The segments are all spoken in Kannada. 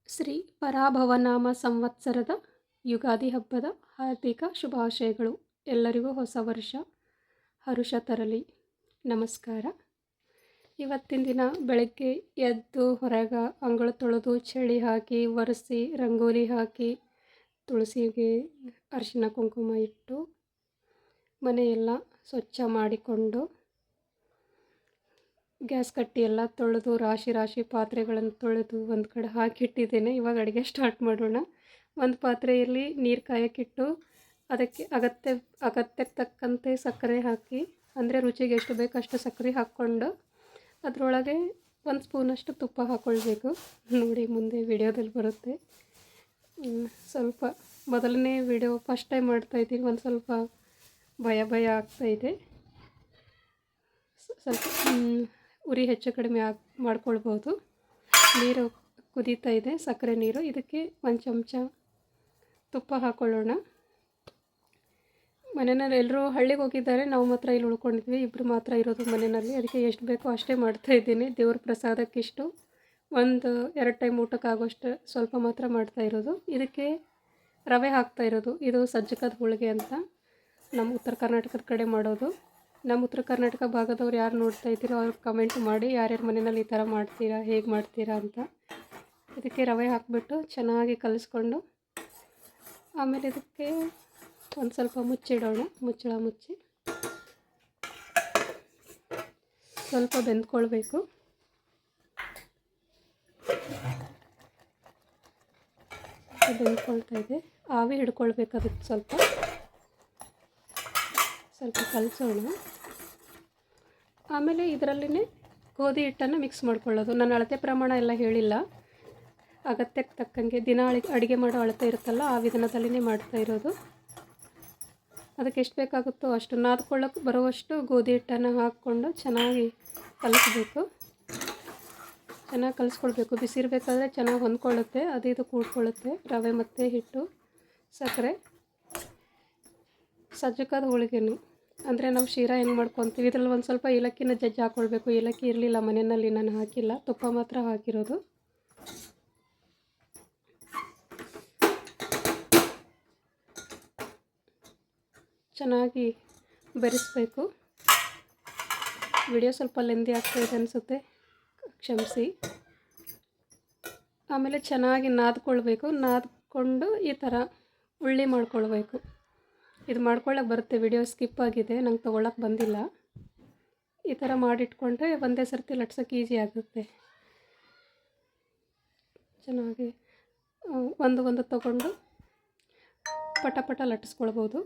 ಶ್ರೀ ಪರಾಭವನಾಮ ಸಂವತ್ಸರದ ಯುಗಾದಿ ಹಬ್ಬದ ಹಾರ್ದಿಕ ಶುಭಾಶಯಗಳು. ಎಲ್ಲರಿಗೂ ಹೊಸ ವರ್ಷ ಹರುಷ ತರಲಿ. ನಮಸ್ಕಾರ. ಇವತ್ತಿನ ದಿನ ಬೆಳಗ್ಗೆ ಎದ್ದು ಹೊರಗೆ ಅಂಗಳ ತೊಳೆದು ಚಳಿ ಹಾಕಿ ಒರೆಸಿ ರಂಗೋಲಿ ಹಾಕಿ ತುಳಸಿಗೆ ಅರಿಶಿನ ಕುಂಕುಮ ಇಟ್ಟು ಮನೆಯೆಲ್ಲ ಸ್ವಚ್ಛ ಮಾಡಿಕೊಂಡು ಗ್ಯಾಸ್ ಕಟ್ಟಿ ಎಲ್ಲ ತೊಳೆದು ರಾಶಿ ರಾಶಿ ಪಾತ್ರೆಗಳನ್ನು ತೊಳೆದು ಒಂದು ಕಡೆ ಹಾಕಿಟ್ಟಿದ್ದೇನೆ. ಇವಾಗ ಅಡುಗೆ ಸ್ಟಾರ್ಟ್ ಮಾಡೋಣ. ಒಂದು ಪಾತ್ರೆಯಲ್ಲಿ ನೀರು ಕಾಯಕ್ಕಿಟ್ಟು ಅದಕ್ಕೆ ಅಗತ್ಯಕ್ಕೆ ತಕ್ಕಂತೆ ಸಕ್ಕರೆ ಹಾಕಿ, ಅಂದರೆ ರುಚಿಗೆ ಎಷ್ಟು ಬೇಕು ಅಷ್ಟು ಸಕ್ಕರೆ ಹಾಕ್ಕೊಂಡು ಅದರೊಳಗೆ ಒಂದು ಸ್ಪೂನಷ್ಟು ತುಪ್ಪ ಹಾಕ್ಕೊಳ್ಬೇಕು. ನೋಡಿ ಮುಂದೆ ವಿಡಿಯೋದಲ್ಲಿ ಬರುತ್ತೆ. ಸ್ವಲ್ಪ ಮೊದಲನೇ ವಿಡಿಯೋ ಫಸ್ಟ್ ಟೈಮ್ ಮಾಡ್ತಾಯಿದ್ದೀನಿ, ಒಂದು ಸ್ವಲ್ಪ ಭಯ ಆಗ್ತಾಯಿದೆ. ಸ್ವಲ್ಪ ಉರಿ ಹೆಚ್ಚು ಕಡಿಮೆ ಮಾಡ್ಕೊಳ್ಬೋದು. ನೀರು ಕುದೀತಾ ಇದೆ, ಸಕ್ಕರೆ ನೀರು. ಇದಕ್ಕೆ ಒಂದು ಚಮಚ ತುಪ್ಪ ಹಾಕ್ಕೊಳ್ಳೋಣ. ಮನೆಯಲ್ಲಿ ಎಲ್ಲರೂ ಹಳ್ಳಿಗೆ ಹೋಗಿದ್ದಾರೆ, ನಾವು ಮಾತ್ರ ಇಲ್ಲಿ ಉಳ್ಕೊಂಡಿದ್ವಿ. ಇಬ್ಬರು ಮಾತ್ರ ಇರೋದು ಮನೆಯಲ್ಲಿ. ಅದಕ್ಕೆ ಎಷ್ಟು ಬೇಕೋ ಅಷ್ಟೇ ಮಾಡ್ತಾಯಿದ್ದೀನಿ. ದೇವ್ರ ಪ್ರಸಾದಕ್ಕಿಷ್ಟು 1-2 ಟೈಮ್ ಊಟಕ್ಕಾಗೋಷ್ಟು ಸ್ವಲ್ಪ ಮಾತ್ರ ಮಾಡ್ತಾಯಿರೋದು. ಇದಕ್ಕೆ ರವೆ ಹಾಕ್ತಾಯಿರೋದು. ಇದು ಸಜ್ಜಕದ ಹೋಳಿಗೆ ಅಂತ ನಮ್ಮ ಉತ್ತರ ಕರ್ನಾಟಕದ ಕಡೆ ಮಾಡೋದು. ನಮ್ಮ ಉತ್ತರ ಕರ್ನಾಟಕ ಭಾಗದವ್ರು ಯಾರು ನೋಡ್ತಾ ಇದ್ದೀರೋ ಅವ್ರಿಗೆ ಕಮೆಂಟ್ ಮಾಡಿ, ಯಾರ್ಯಾರ ಮನೆಯಲ್ಲಿ ಈ ಥರ ಮಾಡ್ತೀರಾ, ಹೇಗೆ ಮಾಡ್ತೀರಾ ಅಂತ. ಇದಕ್ಕೆ ರವೆ ಹಾಕಿಬಿಟ್ಟು ಚೆನ್ನಾಗಿ ಕಲಿಸ್ಕೊಂಡು ಆಮೇಲೆ ಇದಕ್ಕೆ ಒಂದು ಸ್ವಲ್ಪ ಮುಚ್ಚಿಡೋಣ. ಮುಚ್ಚಳ ಮುಚ್ಚಿ ಸ್ವಲ್ಪ ಬೆಂದ್ಕೊಳ್ಬೇಕು. ಬೆಂದ್ಕೊಳ್ತಾ ಇದೆ, ಆವಿ ಹಿಡ್ಕೊಳ್ಬೇಕು. ಅದಕ್ಕೆ ಸ್ವಲ್ಪ ಕಲಿಸೋಣ. ಆಮೇಲೆ ಇದರಲ್ಲಿನೇ ಗೋಧಿ ಹಿಟ್ಟನ್ನು ಮಿಕ್ಸ್ ಮಾಡ್ಕೊಳ್ಳೋದು. ನಾನು ಅಳತೆ ಪ್ರಮಾಣ ಎಲ್ಲ ಹೇಳಿಲ್ಲ, ಅಗತ್ಯಕ್ಕೆ ತಕ್ಕಂಗೆ ದಿನ ಅಡುಗೆ ಮಾಡೋ ಅಳತೆ ಇರುತ್ತಲ್ಲ, ಆ ವಿಧಾನದಲ್ಲಿನೇ ಮಾಡ್ತಾ ಇರೋದು. ಅದಕ್ಕೆ ಎಷ್ಟು ಬೇಕಾಗುತ್ತೋ ಅಷ್ಟು ನಾದ್ಕೊಳ್ಳೋಕೆ ಬರುವಷ್ಟು ಗೋಧಿ ಹಿಟ್ಟನ್ನು ಹಾಕ್ಕೊಂಡು ಚೆನ್ನಾಗಿ ಕಲಿಸ್ಬೇಕು. ಚೆನ್ನಾಗಿ ಕಲಿಸ್ಕೊಳ್ಬೇಕು. ಬಿಸಿ ಇರಬೇಕಾದ್ರೆ ಚೆನ್ನಾಗಿ ಹೊಂದ್ಕೊಳ್ಳುತ್ತೆ, ಅದು ಇದು ಕೂಡ್ಕೊಳ್ಳುತ್ತೆ. ರವೆ ಮತ್ತು ಹಿಟ್ಟು, ಸಕ್ಕರೆ. ಸಜ್ಜಕದ ಹೋಳಿಗೆನು ಅಂದರೆ ನಾವು ಶೀರಾ ಹೆಂಗೆ ಮಾಡ್ಕೊತೀವಿ, ಇದರಲ್ಲಿ ಒಂದು ಸ್ವಲ್ಪ ಏಲಕ್ಕಿನ ಜಜ್ಜಿ ಹಾಕ್ಕೊಳ್ಬೇಕು. ಏಲಕ್ಕಿ ಇರಲಿಲ್ಲ ಮನೆಯಲ್ಲಿ, ನಾನು ಹಾಕಿಲ್ಲ, ತುಪ್ಪ ಮಾತ್ರ ಹಾಕಿರೋದು. ಚೆನ್ನಾಗಿ ಬೆರೆಸಬೇಕು. ವಿಡಿಯೋ ಸ್ವಲ್ಪ ಲೆಂದಿ ಆಗ್ತಾಯಿದೆ ಅನಿಸುತ್ತೆ, ಕ್ಷಮಿಸಿ. ಆಮೇಲೆ ಚೆನ್ನಾಗಿ ನಾದ್ಕೊಳ್ಬೇಕು. ನಾದ್ಕೊಂಡು ಈ ಥರ ಉಳ್ಳಿ ಮಾಡ್ಕೊಳ್ಬೇಕು. ಇದು ಮಾಡ್ಕೊಳ್ಳೋಕೆ ಬರುತ್ತೆ, ವಿಡಿಯೋ ಸ್ಕಿಪ್ ಆಗಿದೆ, ನಂಗೆ ತೊಗೊಳಕ್ಕೆ ಬಂದಿಲ್ಲ. ಈ ಥರ ಮಾಡಿಟ್ಕೊಂಡ್ರೆ ಒಂದೇ ಸರ್ತಿ ಲಟ್ಸೋಕ್ಕೆ ಈಸಿ ಆಗುತ್ತೆ. ಚೆನ್ನಾಗಿ ಒಂದು ತೊಗೊಂಡು ಪಟ ಲಟ್ಟಿಸ್ಕೊಳ್ಬೋದು.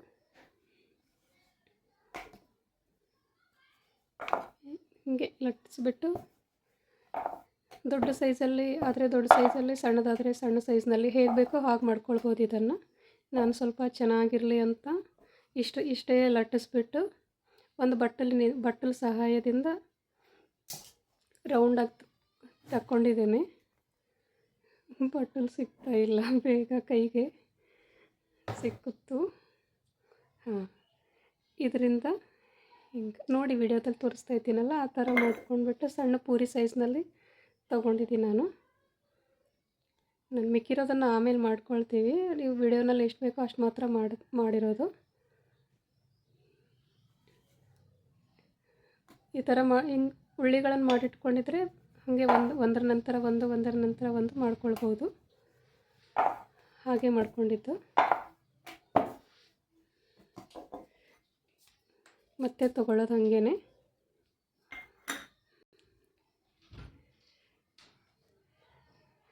ಹೀಗೆ ಲಟ್ಟಿಸ್ಬಿಟ್ಟು ದೊಡ್ಡ ಸೈಜಲ್ಲಿ ಆದರೆ ದೊಡ್ಡ ಸೈಜಲ್ಲಿ, ಸಣ್ಣದಾದರೆ ಸಣ್ಣ ಸೈಜ್ನಲ್ಲಿ ಹೇಗೆ ಬೇಕೋ ಹಾಗೆ ಮಾಡ್ಕೊಳ್ಬೋದು. ಇದನ್ನು ನಾನು ಸ್ವಲ್ಪ ಚೆನ್ನಾಗಿರಲಿ ಅಂತ ಇಷ್ಟೇ ಲಟ್ಟಿಸ್ಬಿಟ್ಟು ಒಂದು ಬಟ್ಟಲ ಸಹಾಯದಿಂದ ರೌಂಡಾಗಿ ತಕ್ಕೊಂಡಿದ್ದೇನೆ. ಬಟ್ಟಲು ಸಿಗ್ತಾ ಇಲ್ಲ, ಬೇಗ ಕೈಗೆ ಸಿಕ್ಕಿತ್ತು. ಇದರಿಂದ ಹಿಂಗೆ ನೋಡಿ ವಿಡಿಯೋದಲ್ಲಿ ತೋರಿಸ್ತಾ ಇದ್ದೀನಲ್ಲ, ಆ ಥರ ಮಾಡ್ಕೊಂಡ್ಬಿಟ್ಟು ಸಣ್ಣ ಪೂರಿ ಸೈಜ್ನಲ್ಲಿ ತೊಗೊಂಡಿದ್ದೀನಿ ನಾನು ಮಿಕ್ಕಿರೋದನ್ನು ಆಮೇಲೆ ಮಾಡ್ಕೊಳ್ತೀವಿ. ನೀವು ವಿಡಿಯೋನಲ್ಲಿ ಎಷ್ಟು ಬೇಕೋ ಅಷ್ಟು ಮಾತ್ರ ಮಾಡಿರೋದು. ಈ ಥರ ಹಿಂಗೆ ಉಳ್ಳಿಗಳನ್ನು ಮಾಡಿಟ್ಕೊಂಡಿದ್ರೆ ಹಾಗೆ ಒಂದರ ನಂತರ ಒಂದು ಮಾಡ್ಕೊಳ್ಬೋದು. ಹಾಗೆ ಮಾಡ್ಕೊಂಡಿದ್ದು ಮತ್ತೆ ತೊಗೊಳ್ಳೋದು ಹಾಗೇ.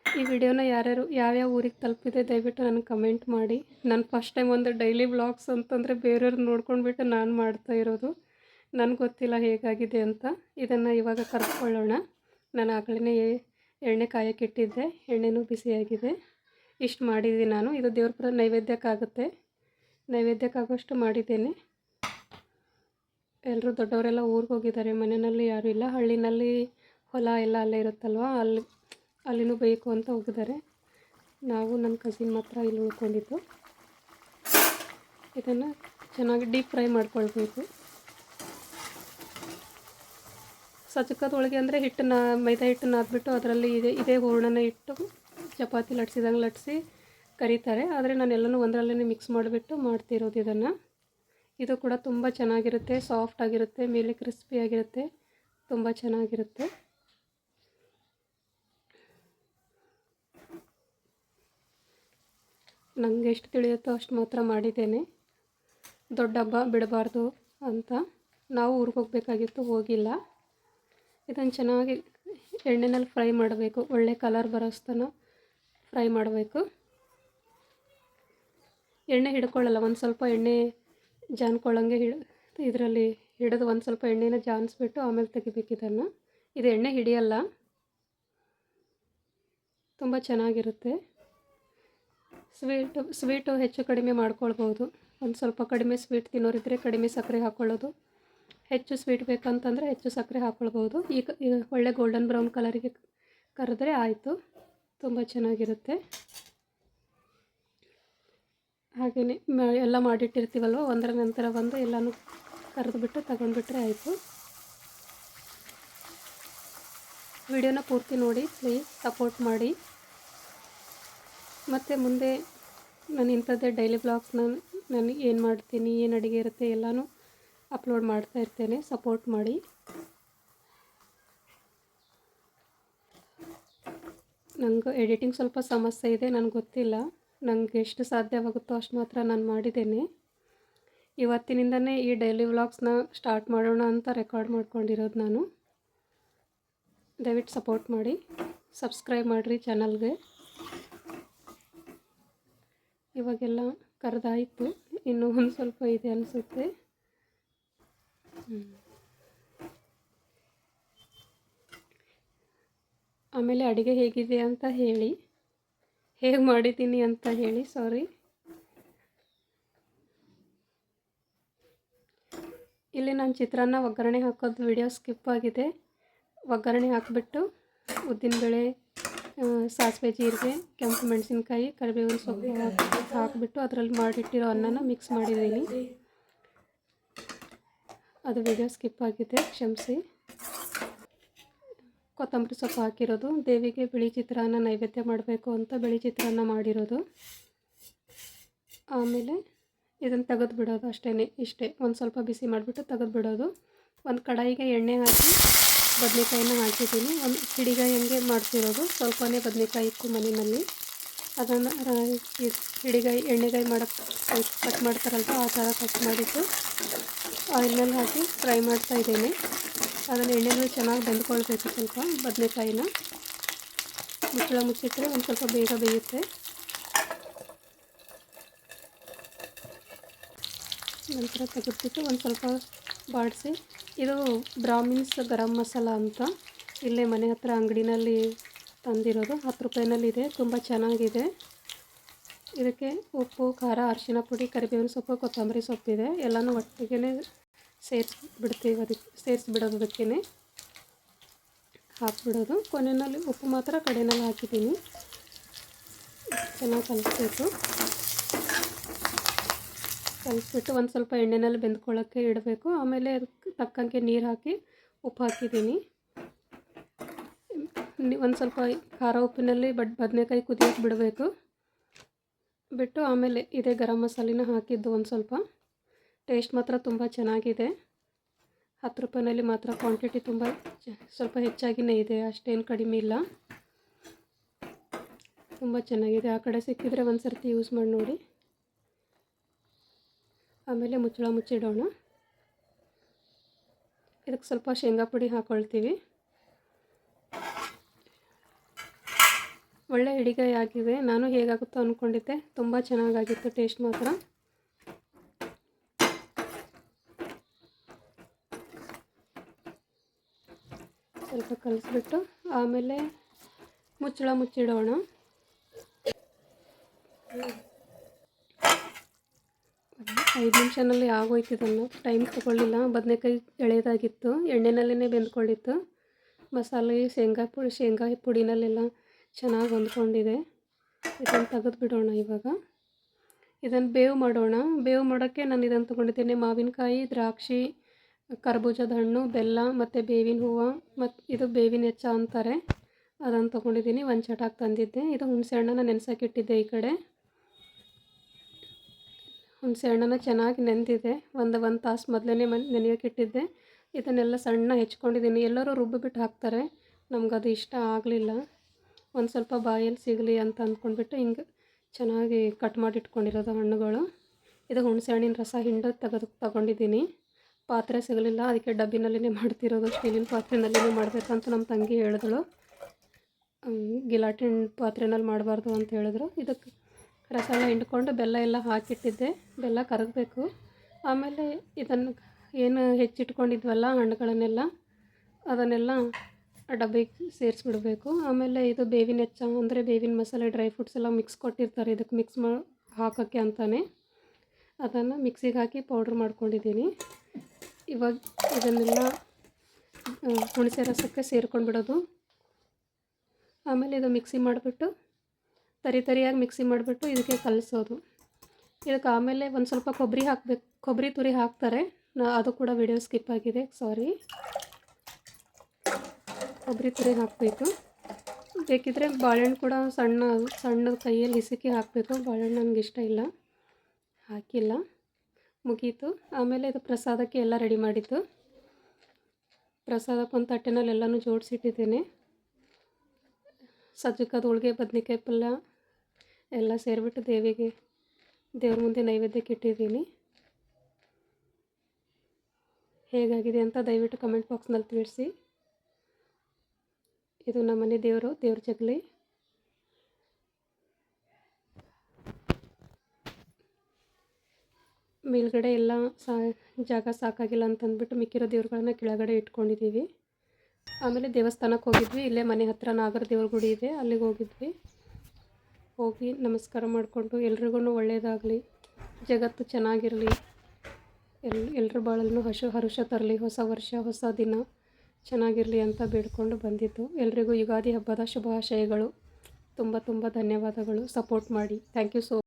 ಈ ವಿಡಿಯೋನ ಯಾವ್ಯಾವ ಊರಿಗೆ ತಲುಪಿದೆ ದಯವಿಟ್ಟು ನನಗೆ ಕಮೆಂಟ್ ಮಾಡಿ. ನಾನು ಫಸ್ಟ್ ಟೈಮ್ ಒಂದು ಡೈಲಿ ವ್ಲಾಗ್ಸ್ ಅಂತಂದರೆ ಬೇರೆಯವ್ರು ನೋಡ್ಕೊಂಡ್ಬಿಟ್ಟು ನಾನು ಮಾಡ್ತಾ ಇರೋದು. ನನಗೆ ಗೊತ್ತಿಲ್ಲ ಹೇಗಾಗಿದೆ ಅಂತ. ಇದನ್ನು ಇವಾಗ ಕರೆದುಕೊಳ್ಳೋಣ. ನಾನು ಆಗಲೇ ಎಣ್ಣೆ ಕಾಯಕ್ಕಿಟ್ಟಿದ್ದೆ, ಎಣ್ಣೆನೂ ಬಿಸಿಯಾಗಿದೆ. ಇಷ್ಟು ಮಾಡಿದ್ದೀನಿ ನಾನು. ಇದು ದೇವ್ರ ನೈವೇದ್ಯಕ್ಕಾಗುತ್ತೆ, ನೈವೇದ್ಯಕ್ಕಾಗೋಷ್ಟು ಮಾಡಿದ್ದೇನೆ. ಎಲ್ಲರೂ ದೊಡ್ಡವರೆಲ್ಲ ಊರಿಗೆ ಹೋಗಿದ್ದಾರೆ, ಮನೆಯಲ್ಲಿ ಯಾರೂ ಇಲ್ಲ. ಹಳ್ಳಿನಲ್ಲಿ ಹೊಲ ಎಲ್ಲ ಅಲ್ಲೇ ಇರುತ್ತಲ್ವ, ಅಲ್ಲಿನೂ ಬೇಕು ಅಂತ ಹೋಗಿದ್ದಾರೆ. ನಾವು ನನ್ನ ಕಸಿನ್ ಮಾತ್ರ ಇಲ್ಲಿ ಉಳ್ಕೊಂಡಿದ್ದು. ಇದನ್ನು ಚೆನ್ನಾಗಿ ಡೀಪ್ ಫ್ರೈ ಮಾಡ್ಕೊಳ್ಬೇಕು. ಸಜ್ಜಕದ ಹೋಳಿಗೆ ಅಂದರೆ ಮೈದಾ ಹಿಟ್ಟನ್ನು ಹಾಕ್ಬಿಟ್ಟು ಅದರಲ್ಲಿ ಇದೇ ಹೂರಣನ ಇಟ್ಟು ಚಪಾತಿ ಲಟ್ಸಿದಂಗೆ ಲಟ್ಸಿ ಕರೀತಾರೆ. ಆದರೆ ನಾನು ಎಲ್ಲನೂ ಒಂದರಲ್ಲೇ ಮಿಕ್ಸ್ ಮಾಡಿಬಿಟ್ಟು ಮಾಡ್ತಿರೋದು ಇದನ್ನು. ಇದು ಕೂಡ ತುಂಬ ಚೆನ್ನಾಗಿರುತ್ತೆ, ಸಾಫ್ಟಾಗಿರುತ್ತೆ, ಮೇಲೆ ಕ್ರಿಸ್ಪಿಯಾಗಿರುತ್ತೆ, ತುಂಬ ಚೆನ್ನಾಗಿರುತ್ತೆ. ನನಗೆ ಎಷ್ಟು ತಿಳಿಯುತ್ತೋ ಅಷ್ಟು ಮಾತ್ರ ಮಾಡಿದ್ದೇನೆ. ದೊಡ್ಡ ಹಬ್ಬ ಬಿಡಬಾರ್ದು ಅಂತ ನಾವು ಊರಿಗೆ ಹೋಗಬೇಕಾಗಿತ್ತು, ಹೋಗಿಲ್ಲ. ಇದನ್ನು ಚೆನ್ನಾಗಿ ಎಣ್ಣೆನಲ್ಲಿ ಫ್ರೈ ಮಾಡಬೇಕು, ಒಳ್ಳೆ ಕಲರ್ ಬರೋಸ್ತನ ಫ್ರೈ ಮಾಡಬೇಕು. ಎಣ್ಣೆ ಹಿಡ್ಕೊಳ್ಳಲ್ಲ, ಒಂದು ಸ್ವಲ್ಪ ಎಣ್ಣೆ ಜಾನ್ಕೊಳ್ಳಂಗೆ ಇದರಲ್ಲಿ ಹಿಡಿದು ಒಂದು ಸ್ವಲ್ಪ ಎಣ್ಣೆನ ಜಾನ್ಸ್ಬಿಟ್ಟು ಆಮೇಲೆ ತೆಗಿಬೇಕು ಇದನ್ನು. ಇದು ಎಣ್ಣೆ ಹಿಡಿಯಲ್ಲ, ತುಂಬ ಚೆನ್ನಾಗಿರುತ್ತೆ. ಸ್ವೀಟು ಹೆಚ್ಚು ಕಡಿಮೆ ಮಾಡ್ಕೊಳ್ಬೋದು. ಒಂದು ಸ್ವಲ್ಪ ಕಡಿಮೆ ಸ್ವೀಟ್ ತಿನ್ನೋರಿದ್ದರೆ ಕಡಿಮೆ ಸಕ್ಕರೆ ಹಾಕ್ಕೊಳ್ಳೋದು, ಹೆಚ್ಚು ಸ್ವೀಟ್ ಬೇಕಂತಂದರೆ ಹೆಚ್ಚು ಸಕ್ಕರೆ ಹಾಕ್ಕೊಳ್ಬೋದು. ಈಗ ಒಳ್ಳೆ ಗೋಲ್ಡನ್ ಬ್ರೌನ್ ಕಲರಿಗೆ ಕರೆದ್ರೆ ಆಯಿತು, ತುಂಬ ಚೆನ್ನಾಗಿರುತ್ತೆ. ಹಾಗೆಯೇ ಎಲ್ಲ ಮಾಡಿಟ್ಟಿರ್ತೀವಲ್ವ, ಒಂದರ ನಂತರ ಒಂದು ಎಲ್ಲನೂ ಕರೆದುಬಿಟ್ಟು ತಗೊಂಡ್ಬಿಟ್ರೆ ಆಯಿತು. ವಿಡಿಯೋನ ಪೂರ್ತಿ ನೋಡಿ, ಪ್ಲೀಸ್ ಸಪೋರ್ಟ್ ಮಾಡಿ. ಮತ್ತು ಮುಂದೆ ನಾನು ಇಂಥದ್ದೇ ಡೈಲಿ ಬ್ಲಾಗ್ಸ್ನ ನಾನು ಏನು ಮಾಡ್ತೀನಿ, ಏನು ಅಡುಗೆ ಇರುತ್ತೆ ಎಲ್ಲನೂ ಅಪ್ಲೋಡ್ ಮಾಡ್ತಾ ಇರ್ತೇನೆ, ಸಪೋರ್ಟ್ ಮಾಡಿ. ನನಗೆ ಎಡಿಟಿಂಗ್ ಸ್ವಲ್ಪ ಸಮಸ್ಯೆ ಇದೆ, ನನಗೆ ಗೊತ್ತಿಲ್ಲ. ನನಗೆ ಎಷ್ಟು ಸಾಧ್ಯವಾಗುತ್ತೋ ಅಷ್ಟು ಮಾತ್ರ ನಾನು ಮಾಡಿದ್ದೇನೆ. ಇವತ್ತಿನಿಂದನೇ ಈ ಡೈಲಿ ವ್ಲಾಗ್ಸ್ನ ಸ್ಟಾರ್ಟ್ ಮಾಡೋಣ ಅಂತ ರೆಕಾರ್ಡ್ ಮಾಡ್ಕೊಂಡಿರೋದು ನಾನು. ದಯವಿಟ್ಟು ಸಪೋರ್ಟ್ ಮಾಡಿ, ಸಬ್ಸ್ಕ್ರೈಬ್ ಮಾಡಿರಿ ಚಾನಲ್ಗೆ. ಇವಾಗೆಲ್ಲ ಕರೆದಾಯಿತು, ಇನ್ನೂ ಒಂದು ಸ್ವಲ್ಪ ಇದೆ ಅನಿಸುತ್ತೆ. ಆಮೇಲೆ ಅಡುಗೆ ಹೇಗಿದೆ ಅಂತ ಹೇಳಿ, ಹೇಗೆ ಮಾಡಿದ್ದೀನಿ ಅಂತ ಹೇಳಿ. ಸಾರಿ, ಇಲ್ಲಿ ನಾನು ಚಿತ್ರಾನ್ನ ಒಗ್ಗರಣೆ ಹಾಕೋದು ವಿಡಿಯೋ ಸ್ಕಿಪ್ ಆಗಿದೆ. ಒಗ್ಗರಣೆ ಹಾಕಿಬಿಟ್ಟು ಉದ್ದಿನಬೇಳೆ, ಸಾಸಿವೆ, ಜೀರಿಗೆ, ಕೆಂಪು ಮೆಣಸಿನ್ಕಾಯಿ, ಕರಿಬೇವಿನ ಸೊಪ್ಪು ಹಾಕಿಬಿಟ್ಟು ಅದರಲ್ಲಿ ಮಾಡಿಟ್ಟಿರೋ ಅನ್ನನ ಮಿಕ್ಸ್ ಮಾಡಿದ್ದೀನಿ. ಅದು ವಿಡಿಯೋ ಸ್ಕಿಪ್ ಆಗಿದೆ, ಕ್ಷಮಿಸಿ. ಕೊತ್ತಂಬರಿ ಸೊಪ್ಪು ಹಾಕಿರೋದು, ದೇವಿಗೆ ಬಿಳಿ ಚಿತ್ರಾನ್ನ ನೈವೇದ್ಯ ಮಾಡಬೇಕು ಅಂತ ಬಿಳಿ ಚಿತ್ರಾನ್ನ ಮಾಡಿರೋದು. ಆಮೇಲೆ ಇದನ್ನು ತೆಗೆದು ಬಿಡೋದು ಅಷ್ಟೇ, ಇಷ್ಟೇ. ಒಂದು ಸ್ವಲ್ಪ ಬಿಸಿ ಮಾಡಿಬಿಟ್ಟು ತೆಗೆದು ಬಿಡೋದು. ಒಂದು ಕಡಾಯಿಗೆ ಎಣ್ಣೆ ಹಾಕಿ ಬದನೆಕಾಯಿನ ಹಾಕಿದ್ದೀನಿ. ಒಂದು ಹಿಡಿಗಾಯಿ ಹಂಗೆ ಮಾಡ್ತಿರೋದು, ಸ್ವಲ್ಪನೇ ಬದನೆಕಾಯಿ ಇತ್ತು ಮನೆಯಲ್ಲಿ. ಅದನ್ನು ಹಿಡಿಗಾಯಿ ಎಣ್ಣೆಗಾಯಿ ಮಾಡೋಕ್ಕೆ ಕಟ್ ಮಾಡ್ತಾರಲ್ವ, ಆ ಥರ ಕಟ್ ಮಾಡಿಟ್ಟು ಆಯಿಲ್ನಲ್ಲಿ ಹಾಕಿ ಫ್ರೈ ಮಾಡ್ತಾಯಿದ್ದೇನೆ. ಅದನ್ನು ಎಣ್ಣೆಯಲ್ಲಿ ಚೆನ್ನಾಗಿ ಬೆಂದ್ಕೊಳ್ಬೇಕು. ಸ್ವಲ್ಪ ಬದನೆಕಾಯಿನ ಮುಚ್ಚಳ ಮುಚ್ಚಿಟ್ಟರೆ ಒಂದು ಸ್ವಲ್ಪ ಬೇಗ ಬೇಯುತ್ತೆ. ನಂತರ ತೆಗೆದುಬಿಟ್ಟು ಒಂದು ಸ್ವಲ್ಪ ಬಾಡಿಸಿ, ಇದು ಬ್ರಾಹ್ಮಿನ್ಸ್ ಗರಂ ಮಸಾಲ ಅಂತ ಇಲ್ಲೇ ಮನೆ ಹತ್ರ ಅಂಗಡಿನಲ್ಲಿ ತಂದಿರೋದು, 10 ರೂಪಾಯಿನಲ್ಲಿದೆ, ತುಂಬ ಚೆನ್ನಾಗಿದೆ. ಇದಕ್ಕೆ ಉಪ್ಪು, ಖಾರ, ಅರಿಶಿನ ಪುಡಿ, ಕರಿಬೇವಿನ ಸೊಪ್ಪು, ಕೊತ್ತಂಬರಿ ಸೊಪ್ಪಿದೆ, ಎಲ್ಲನೂ ಒಟ್ಟಿಗೆ ಸೇರಿಸ್ಬಿಡೋದು. ಅದಕ್ಕೇ ಹಾಕ್ಬಿಡೋದು. ಕೊನೆಯಲ್ಲಿ ಉಪ್ಪು ಮಾತ್ರ ಕಡೆಯಲ್ಲಿ ಹಾಕಿದ್ದೀನಿ. ಚೆನ್ನಾಗಿ ಕಲಿಸ್ಬಿಟ್ಟು ಒಂದು ಸ್ವಲ್ಪ ಎಣ್ಣೆನಲ್ಲಿ ಬೆಂದ್ಕೊಳ್ಳೋಕ್ಕೆ ಇಡಬೇಕು. ಆಮೇಲೆ ಅದಕ್ಕೆ ತಕ್ಕಂಗೆ ನೀರು ಹಾಕಿ ಉಪ್ಪು ಹಾಕಿದ್ದೀನಿ. ಒಂದು ಸ್ವಲ್ಪ ಖಾರ ಉಪ್ಪಿನಲ್ಲಿ ಬದನೆಕಾಯಿ ಕುದಿಯೋಕ್ಕೆ ಬಿಡಬೇಕು. ಬಿಟ್ಟು ಆಮೇಲೆ ಇದೇ ಗರಂ ಮಸಾಲೆನ ಹಾಕಿದ್ದು ಒಂದು ಸ್ವಲ್ಪ. ಟೇಸ್ಟ್ ಮಾತ್ರ ತುಂಬ ಚೆನ್ನಾಗಿದೆ. 10 ರೂಪಾಯಿನಲ್ಲಿ ಮಾತ್ರ, ಕ್ವಾಂಟಿಟಿ ತುಂಬ ಸ್ವಲ್ಪ ಹೆಚ್ಚಾಗಿಯೇ ಇದೆ, ಅಷ್ಟೇನು ಕಡಿಮೆ ಇಲ್ಲ. ತುಂಬ ಚೆನ್ನಾಗಿದೆ. ಆ ಕಡೆ ಸಿಕ್ಕಿದರೆ ಒಂದು ಸರ್ತಿ ಯೂಸ್ ಮಾಡಿ ನೋಡಿ. ಆಮೇಲೆ ಮುಚ್ಚಳ ಮುಚ್ಚಿಡೋಣ. ಇದಕ್ಕೆ ಸ್ವಲ್ಪ ಶೇಂಗಾ ಪುಡಿ ಹಾಕ್ಕೊಳ್ತೀವಿ. ಒಳ್ಳೆ ಅಡಿಗೆ ಆಗಿದೆ. ನಾನು ಹೇಗಾಗುತ್ತೋ ಅಂದ್ಕೊಂಡಿದ್ದೆ, ತುಂಬ ಚೆನ್ನಾಗಾಗಿತ್ತು ಟೇಸ್ಟ್ ಮಾತ್ರ. ಸ್ವಲ್ಪ ಕಲಿಸ್ಬಿಟ್ಟು ಆಮೇಲೆ ಮುಚ್ಚಳ ಮುಚ್ಚಿಡೋಣ. ಐದು ನಿಮಿಷನಲ್ಲಿ ಆಗೋಯ್ತು. ಇದನ್ನು ಟೈಮ್ ತೊಗೊಳ್ಳಿಲ್ಲ, ಬದನೆಕಾಯಿ ಎಳೆದಾಗಿತ್ತು, ಎಣ್ಣೆನಲ್ಲೇ ಬೆಂದ್ಕೊಂಡಿತ್ತು. ಮಸಾಲೆ ಶೇಂಗಾ ಪುಡಿನಲ್ಲೆಲ್ಲ ಚೆನ್ನಾಗಿ ಹೊಂದ್ಕೊಂಡಿದೆ. ಇದನ್ನು ತೆಗೆದು ಬಿಡೋಣ. ಇವಾಗ ಇದನ್ನು ಬೇವು ಮಾಡೋಣ. ಬೇವು ಮಾಡೋಕ್ಕೆ ನಾನು ಇದನ್ನು ತೊಗೊಂಡಿದ್ದೇನೆ, ಮಾವಿನಕಾಯಿ, ದ್ರಾಕ್ಷಿ, ಕರ್ಬೂಜದ ಹಣ್ಣು, ಬೆಲ್ಲ ಮತ್ತು ಬೇವಿನ ಹೂವು, ಮತ್ತು ಇದು ಬೇವಿನ ಹೆಚ್ಚ ಅಂತಾರೆ. ಅದನ್ನು ತೊಗೊಂಡಿದ್ದೀನಿ. ಒಂದು ಚಟಾಕ್ ತಂದಿದ್ದೆ. ಇದು ಹುಣಸೆ ಹಣ್ಣನ್ನು ನೆನೆಸೋಕ್ಕಿಟ್ಟಿದ್ದೆ. ಈ ಕಡೆ ಹುಣಸೆ ಹಣ್ಣನ್ನು ಚೆನ್ನಾಗಿ ನೆಂದಿದೆ. ಒಂದು ತಾಸು ಮೊದಲೇ ನೆನೆಯೋಕ್ಕಿಟ್ಟಿದ್ದೆ. ಇದನ್ನೆಲ್ಲ ಸಣ್ಣ ಹೆಚ್ಕೊಂಡಿದ್ದೀನಿ. ಎಲ್ಲರೂ ರುಬ್ಬಿಬಿಟ್ಟು ಹಾಕ್ತಾರೆ, ನಮಗದು ಇಷ್ಟ ಆಗಲಿಲ್ಲ. ಒಂದು ಸ್ವಲ್ಪ ಬಾಯಲ್ಲಿ ಸಿಗಲಿ ಅಂತ ಅಂದ್ಕೊಂಡ್ಬಿಟ್ಟು ಹಿಂಗೆ ಚೆನ್ನಾಗಿ ಕಟ್ ಮಾಡಿ ಇಟ್ಕೊಂಡಿರೋದು ಹಣ್ಣುಗಳು. ಇದು ಹುಣಸೆ ಹಣ್ಣಿನ ರಸ ಹಿಂಡು ತಗೊಂಡಿದ್ದೀನಿ. ಪಾತ್ರೆ ಸಿಗಲಿಲ್ಲ, ಅದಕ್ಕೆ ಡಬ್ಬಿನಲ್ಲಿನೇ ಮಾಡ್ತಿರೋದು. ಸ್ಟೀಲಿನ ಪಾತ್ರೆನಲ್ಲಿನೇ ಮಾಡಬೇಕಂತ ನಮ್ಮ ತಂಗಿ ಹೇಳಿದಳು. ಗಿಲಾಟಿನ ಪಾತ್ರೆನಲ್ಲಿ ಮಾಡಬಾರ್ದು ಅಂತ ಹೇಳಿದ್ರು. ಇದಕ್ಕೆ ರಸ ಎಲ್ಲ ಹಿಂಡ್ಕೊಂಡು ಬೆಲ್ಲ ಎಲ್ಲ ಹಾಕಿಟ್ಟಿದ್ದೆ. ಬೆಲ್ಲ ಕರಗಬೇಕು. ಆಮೇಲೆ ಇದನ್ನು ಏನು ಹೆಚ್ಚಿಟ್ಕೊಂಡಿದ್ವಲ್ಲ ಹಣ್ಣುಗಳನ್ನೆಲ್ಲ, ಅದನ್ನೆಲ್ಲ ಡಬ್ಬಿಗೆ ಸೇರಿಸ್ಬಿಡ್ಬೇಕು. ಆಮೇಲೆ ಇದು ಬೇವಿನ ಹೆಚ್ಚ ಅಂದರೆ ಬೇವಿನ ಮಸಾಲೆ, ಡ್ರೈ ಫ್ರೂಟ್ಸ್ ಎಲ್ಲ ಮಿಕ್ಸ್ ಕೊಟ್ಟಿರ್ತಾರೆ ಇದಕ್ಕೆ ಮಿಕ್ಸ್ ಹಾಕೋಕ್ಕೆ ಅಂತಲೇ. ಅದನ್ನು ಮಿಕ್ಸಿಗೆ ಹಾಕಿ ಪೌಡ್ರ್ ಮಾಡ್ಕೊಂಡಿದ್ದೀನಿ. ಇವಾಗ ಇದನ್ನೆಲ್ಲ ಹುಣಸೆ ರಸಕ್ಕೆ ಸೇರ್ಕೊಂಡ್ಬಿಡೋದು. ಆಮೇಲೆ ಇದು ಮಿಕ್ಸಿ ಮಾಡಿಬಿಟ್ಟು ತರಿಯಾಗಿ ಮಿಕ್ಸಿ ಮಾಡಿಬಿಟ್ಟು ಇದಕ್ಕೆ ಕಲಿಸೋದು. ಇದಕ್ಕೆ ಆಮೇಲೆ ಒಂದು ಸ್ವಲ್ಪ ಕೊಬ್ಬರಿ ಹಾಕಬೇಕು. ಕೊಬ್ಬರಿ ತುರಿ ಹಾಕ್ತಾರೆ, ಅದು ಕೂಡ ವಿಡಿಯೋ ಸ್ಕಿಪ್ ಆಗಿದೆ, ಸಾರಿ. ಕೊಬ್ಬರಿ ತುರಿ ಹಾಕಬೇಕು. ಬೇಕಿದ್ದರೆ ಬಾಳೆಹಣ್ಣು ಕೂಡ ಸಣ್ಣ ಕೈಯಲ್ಲಿ ಹಿಸುಕಿ ಹಾಕಬೇಕು. ಬಾಳೆಹಣ್ಣು ನನಗೆ ಇಷ್ಟ ಇಲ್ಲ, ಹಾಕಿಲ್ಲ. ಮುಗೀತು. ಆಮೇಲೆ ಇದು ಪ್ರಸಾದಕ್ಕೆ ಎಲ್ಲ ರೆಡಿ ಮಾಡಿದ್ದು. ಪ್ರಸಾದಕ್ಕೆ ಒಂದು ತಟ್ಟೆನಲ್ಲಿ ಎಲ್ಲನೂ ಜೋಡಿಸಿಟ್ಟಿದ್ದೇನೆ. ಸಜ್ಜಕದ ಹೋಳಿಗೆ, ಬದ್ನೆಕಾಯಿ ಪಲ್ಯ ಎಲ್ಲ ಸೇರಿಬಿಟ್ಟು ದೇವ್ರ ಮುಂದೆ ನೈವೇದ್ಯಕ್ಕೆ ಇಟ್ಟಿದ್ದೀನಿ. ಹೇಗಾಗಿದೆ ಅಂತ ದಯವಿಟ್ಟು ಕಮೆಂಟ್ ಬಾಕ್ಸ್ನಲ್ಲಿ ತಿಳಿಸಿ. ಇದು ನಮ್ಮನೆ ದೇವ್ರ ಜಗಲಿ. ಮೇಲ್ಗಡೆ ಎಲ್ಲ ಜಾಗ ಸಾಕಾಗಿಲ್ಲ ಅಂತಂದ್ಬಿಟ್ಟು ಮಿಕ್ಕಿರೋ ದೇವ್ರುಗಳನ್ನ ಕೆಳಗಡೆ ಇಟ್ಕೊಂಡಿದ್ದೀವಿ. ಆಮೇಲೆ ದೇವಸ್ಥಾನಕ್ಕೆ ಹೋಗಿದ್ವಿ. ಇಲ್ಲೇ ಮನೆ ಹತ್ರ ನಾಗರ ದೇವ್ರ ಗುಡಿ ಇದೆ, ಅಲ್ಲಿಗೆ ಹೋಗಿದ್ವಿ. ಹೋಗಿ ನಮಸ್ಕಾರ ಮಾಡಿಕೊಂಡು ಎಲ್ರಿಗೂ ಒಳ್ಳೆಯದಾಗಲಿ, ಜಗತ್ತು ಚೆನ್ನಾಗಿರಲಿ, ಎಲ್ಲರ ಬಾಳಲ್ಲೂ ಹರುಷ ತರಲಿ, ಹೊಸ ವರ್ಷ ಹೊಸ ದಿನ ಚೆನ್ನಾಗಿರಲಿ ಅಂತ ಬೇಡ್ಕೊಂಡು ಬಂದಿದ್ದು. ಎಲ್ರಿಗೂ ಯುಗಾದಿ ಹಬ್ಬದ ಶುಭಾಶಯಗಳು. ತುಂಬ ಧನ್ಯವಾದಗಳು. ಸಪೋರ್ಟ್ ಮಾಡಿ. Thank you so